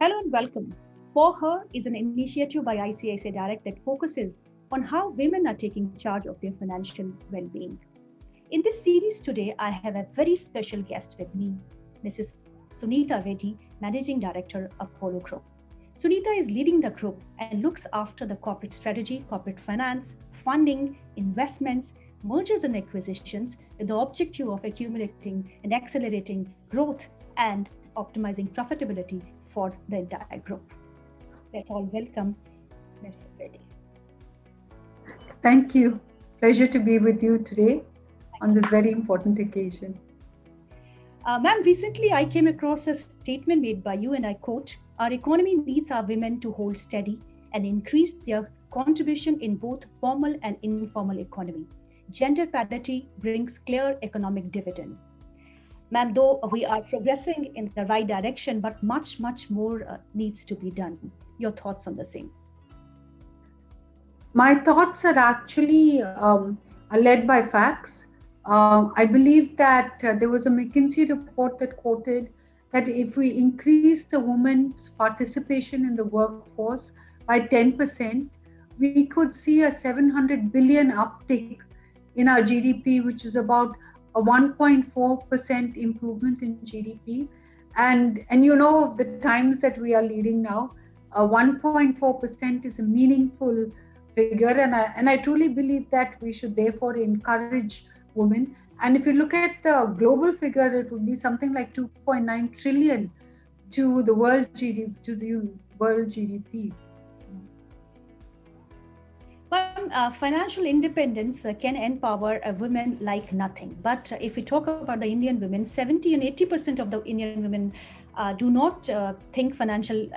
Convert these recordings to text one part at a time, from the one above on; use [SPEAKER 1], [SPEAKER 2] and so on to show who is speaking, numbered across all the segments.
[SPEAKER 1] Hello and welcome. For Her is an initiative by ICICIdirect that focuses on how women are taking charge of their financial well-being. In this series today, I have a very special guest with me, Mrs. Suneeta Reddy, Managing Director, Apollo Group. Sunita is leading the group and looks after the corporate strategy, corporate finance, funding, investments, mergers and acquisitions with the objective of accumulating and accelerating growth and optimizing profitability for the entire group. Let's all welcome Ms. Reddy.
[SPEAKER 2] Thank you. Pleasure to be with you today on this very important occasion.
[SPEAKER 1] Ma'am, recently I came across a statement made by you, and I quote, "Our economy needs our women to hold steady and increase their contribution in both formal and informal economy. Gender parity brings clear economic dividend." Ma'am, though we are progressing in the right direction, but much more needs to be done. Your thoughts on the same?
[SPEAKER 2] My thoughts are actually are led by facts. I believe that there was a McKinsey report that quoted that if we increase the women's participation in the workforce by 10%, we could see a 700 billion uptick in our GDP, which is about a 1.4% improvement in GDP. And you know, the times that we are leading now, 1.4% is a meaningful figure, and I truly believe that we should therefore encourage women. And if you look at the global figure, it would be something like 2.9 trillion to the world GDP, to the world GDP.
[SPEAKER 1] Financial independence can empower a women like nothing. But if we talk about the Indian women, 70 and 80% of the Indian women do not think financial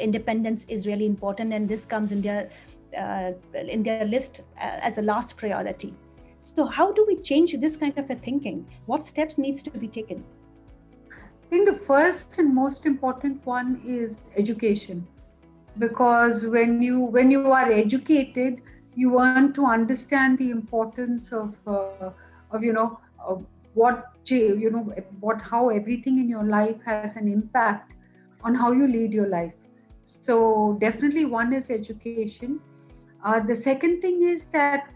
[SPEAKER 1] independence is really important, and this comes in their list as a last priority. So how do we change this kind of a thinking? What steps needs to be taken?
[SPEAKER 2] I think the first and most important one is education, because when you are educated, you learn to understand the importance of what how everything in your life has an impact on how you lead your life. So definitely one is education. The second thing is that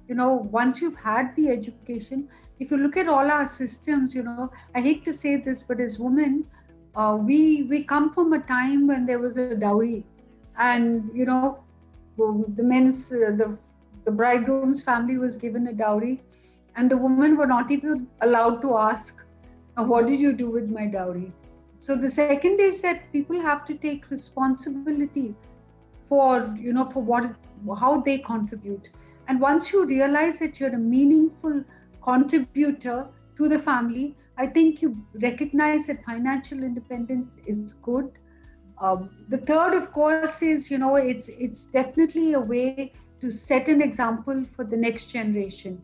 [SPEAKER 2] once you've had the education, if you look at all our systems, I hate to say this, but as women, we come from a time when there was a dowry, and the men's the bridegroom's family was given a dowry, and the women were not even allowed to ask, what did you do with my dowry? So the second is that people have to take responsibility for what how they contribute. And once you realize that you're a meaningful contributor to the family, I think you recognize that financial independence is good. The third, of course, is it's definitely a way to set an example for the next generation,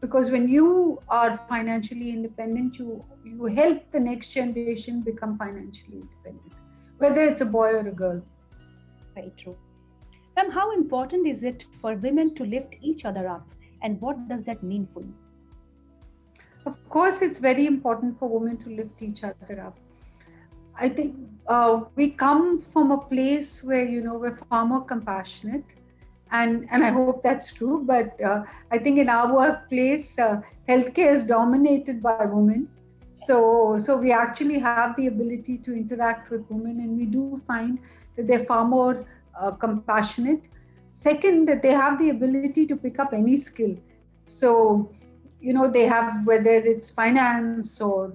[SPEAKER 2] because when you are financially independent, you help the next generation become financially independent, whether it's a boy or a girl.
[SPEAKER 1] Very true. How important is it for women to lift each other up, and what does that mean for you?
[SPEAKER 2] Of course, it's very important for women to lift each other up. I think we come from a place where we're far more compassionate, and I hope that's true. But I think in our workplace, healthcare is dominated by women. So we actually have the ability to interact with women, and we do find that they're far more compassionate. Second, that they have the ability to pick up any skill. So they have, whether it's finance or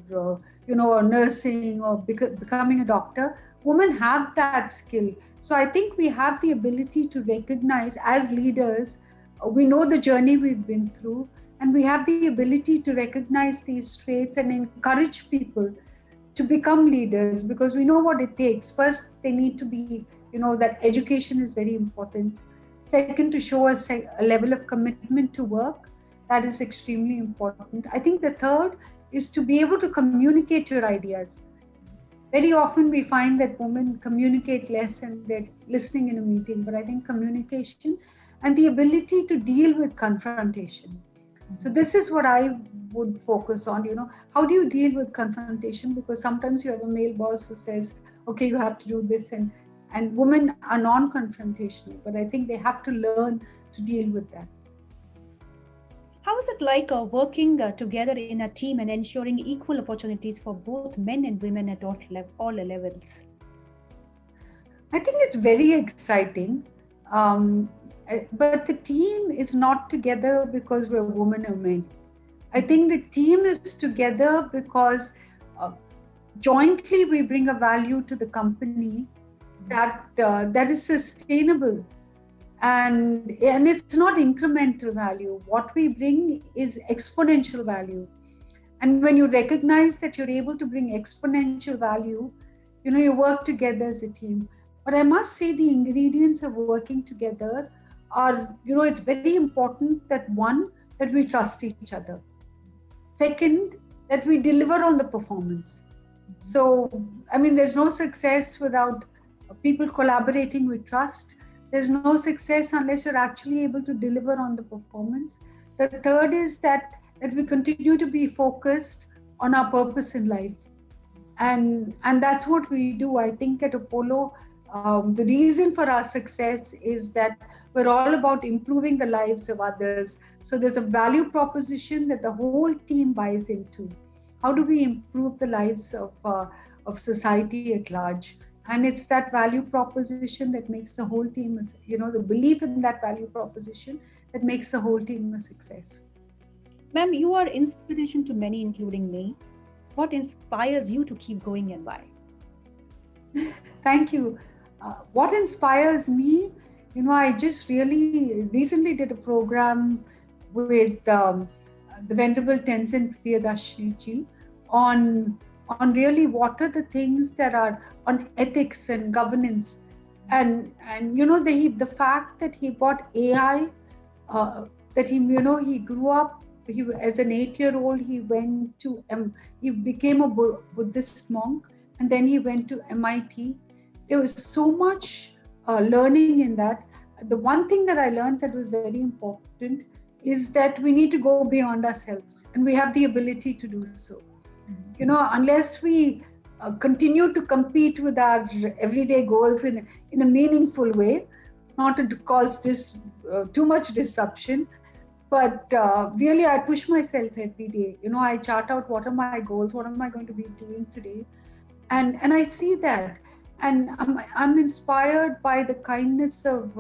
[SPEAKER 2] nursing or becoming a doctor, women have that skill. So I think we have the ability to recognize as leaders, we know the journey we've been through, and we have the ability to recognize these traits and encourage people to become leaders, because we know what it takes. First, they need to be, that education is very important. Second, to show a level of commitment to work, that is extremely important. I think the third is to be able to communicate your ideas. Very often we find that women communicate less and they're listening in a meeting, but I think communication and the ability to deal with confrontation. So this is what I would focus on. How do you deal with confrontation? Because sometimes you have a male boss who says, okay, you have to do this, and women are non-confrontational, but I think they have to learn to deal with that.
[SPEAKER 1] How is it like working together in a team and ensuring equal opportunities for both men and women at all levels?
[SPEAKER 2] I think it's very exciting. Um, but the team is not together because we're women or men. I think the team is together because uh, jointly we bring a value to the company that is sustainable, and it's not incremental value. What we bring is exponential value. And when you recognize that you're able to bring exponential value, you work together as a team. But I must say the ingredients of working together are, it's very important that one, that we trust each other. Second, that we deliver on the performance. So, I mean, there's no success without people collaborating with trust. There's no success unless you're actually able to deliver on the performance. The third is that we continue to be focused on our purpose in life, and that's what we do. I think at Apollo, the reason for our success is that we're all about improving the lives of others. So there's a value proposition that the whole team buys into. How do we improve the lives of society at large? And it's that value proposition that makes the whole team, the belief in that value proposition that makes the whole team a success.
[SPEAKER 1] Ma'am, you are inspiration to many, including me. What inspires you to keep going and why?
[SPEAKER 2] Thank you. What inspires me, I just really recently did a program with the Venerable Tenzin Priyadashini on really what are the things that are on ethics and governance, and the fact that he got AI, that he grew up. As an 8-year-old, he went to he became a Buddhist monk, and then he went to MIT. There was so much learning in that. The one thing that I learned that was very important is that we need to go beyond ourselves, and we have the ability to do so. Unless we continue to compete with our everyday goals in a meaningful way, not to cause too much disruption, but really I push myself every day. I chart out what are my goals, what am I going to be doing today, and I see that, and I'm inspired by the kindness of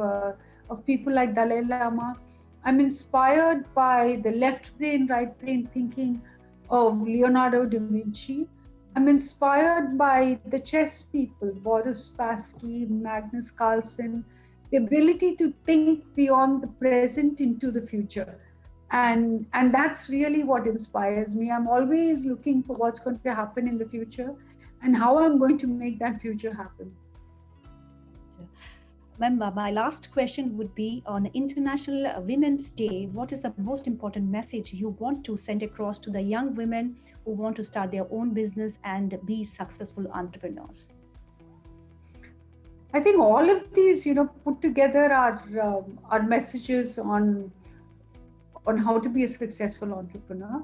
[SPEAKER 2] people like Dalai Lama. I'm inspired by the left brain, right brain thinking of Leonardo da Vinci. I'm inspired by the chess people, Boris Spassky, Magnus Carlsen, the ability to think beyond the present into the future. And that's really what inspires me. I'm always looking for what's going to happen in the future and how I'm going to make that future happen.
[SPEAKER 1] Ma'am, my last question would be on International Women's Day. What is the most important message you want to send across to the young women who want to start their own business and be successful entrepreneurs?
[SPEAKER 2] I think all of these, put together are messages on how to be a successful entrepreneur.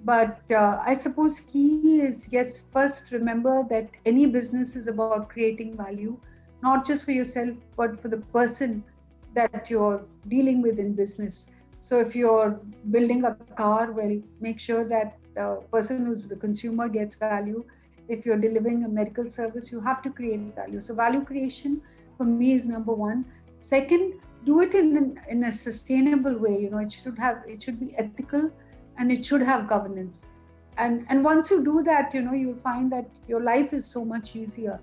[SPEAKER 2] But I suppose key is, yes, first remember that any business is about creating value, not just for yourself, but for the person that you're dealing with in business. So if you're building a car, well, make sure that the person who's the consumer gets value. If you're delivering a medical service, you have to create value. So value creation for me is number one. Second, do it in a sustainable way. It should be ethical, and it should have governance. And once you do that, you'll find that your life is so much easier.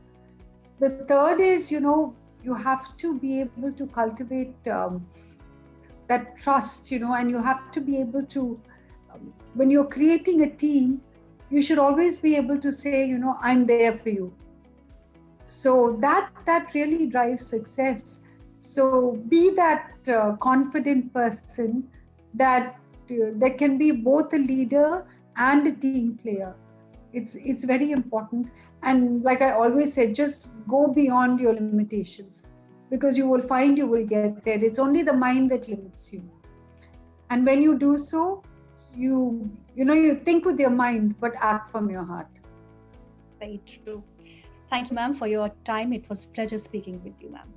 [SPEAKER 2] The third is, you have to be able to cultivate that trust, and you have to be able to, when you're creating a team, you should always be able to say, I'm there for you. So that really drives success. So be that confident person that can be both a leader and a team player. It's very important. And like I always say, just go beyond your limitations, because you will find you will get there. It's only the mind that limits you. And when you do so, you think with your mind, but act from your heart.
[SPEAKER 1] Very true. Thank you, ma'am, for your time. It was a pleasure speaking with you, ma'am.